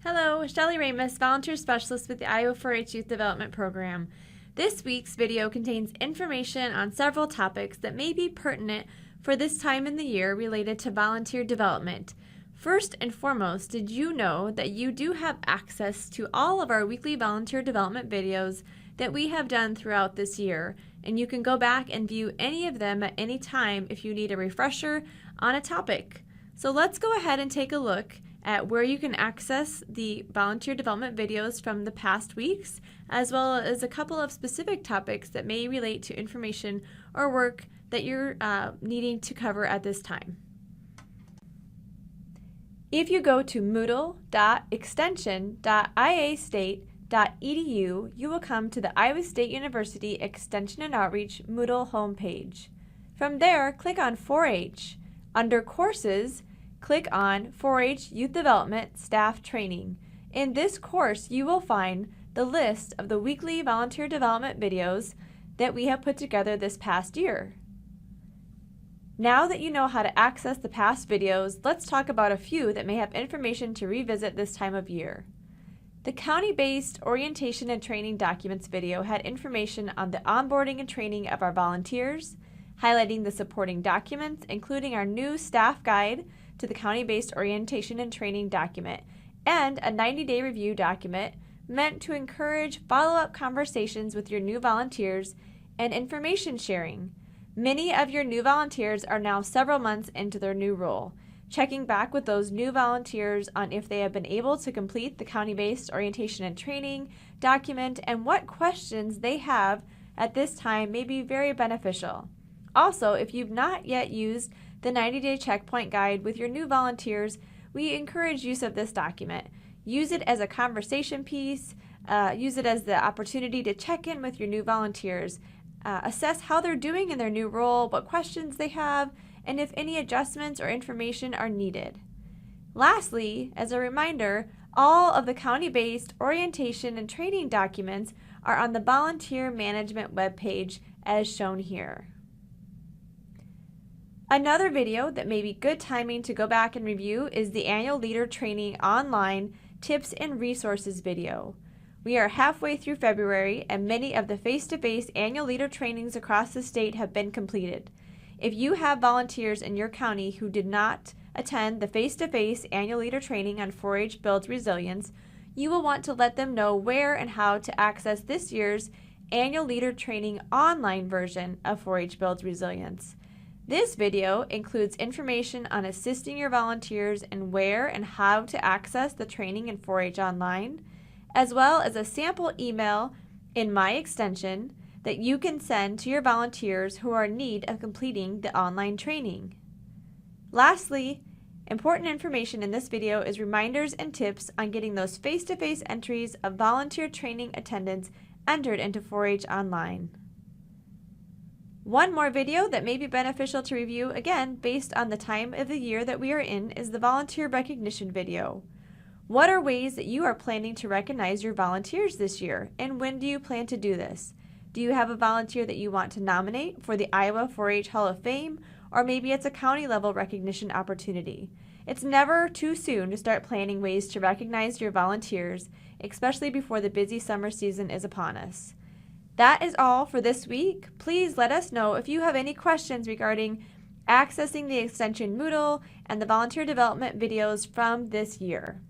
Hello, Shelly Ramus, Volunteer Specialist with the Iowa 4-H Youth Development Program. This week's video contains information on several topics that may be pertinent for this time in the year related to volunteer development. First and foremost, did you know that you do have access to all of our weekly volunteer development videos that we have done throughout this year, and you can go back and view any of them at any time if you need a refresher on a topic. So let's go ahead and take a look at where you can access the volunteer development videos from the past weeks, as well as a couple of specific topics that may relate to information or work that you're needing to cover at this time. If you go to moodle.extension.iastate.edu, you will come to the Iowa State University Extension and Outreach Moodle homepage. From there, click on 4-H. Under Courses, click on 4-H Youth Development Staff Training. In this course, you will find the list of the weekly volunteer development videos that we have put together this past year. Now that you know how to access the past videos, let's talk about a few that may have information to revisit this time of year. The county-based orientation and training documents video had information on the onboarding and training of our volunteers, highlighting the supporting documents, including our new staff guide to the county-based orientation and training document, and a 90-day review document meant to encourage follow-up conversations with your new volunteers and information sharing. Many of your new volunteers are now several months into their new role. Checking back with those new volunteers on if they have been able to complete the county-based orientation and training document and what questions they have at this time may be very beneficial. Also, if you've not yet used the 90-day checkpoint guide with your new volunteers, we encourage use of this document. Use it as a conversation piece, use it as the opportunity to check in with your new volunteers, assess how they're doing in their new role, what questions they have, and if any adjustments or information are needed. Lastly, as a reminder, all of the county-based orientation and training documents are on the volunteer management webpage as shown here. Another video that may be good timing to go back and review is the Annual Leader Training Online Tips and Resources video. We are halfway through February and many of the face-to-face annual leader trainings across the state have been completed. If you have volunteers in your county who did not attend the face-to-face annual leader training on 4-H Builds Resilience, you will want to let them know where and how to access this year's Annual Leader Training online version of 4-H Builds Resilience. This video includes information on assisting your volunteers and where and how to access the training in 4-H Online, as well as a sample email in My Extension that you can send to your volunteers who are in need of completing the online training. Lastly, important information in this video is reminders and tips on getting those face-to-face entries of volunteer training attendance entered into 4-H Online. One more video that may be beneficial to review, again, based on the time of the year that we are in, is the volunteer recognition video. What are ways that you are planning to recognize your volunteers this year, and when do you plan to do this? Do you have a volunteer that you want to nominate for the Iowa 4-H Hall of Fame, or maybe it's a county-level recognition opportunity? It's never too soon to start planning ways to recognize your volunteers, especially before the busy summer season is upon us. That is all for this week. Please let us know if you have any questions regarding accessing the Extension Moodle and the volunteer development videos from this year.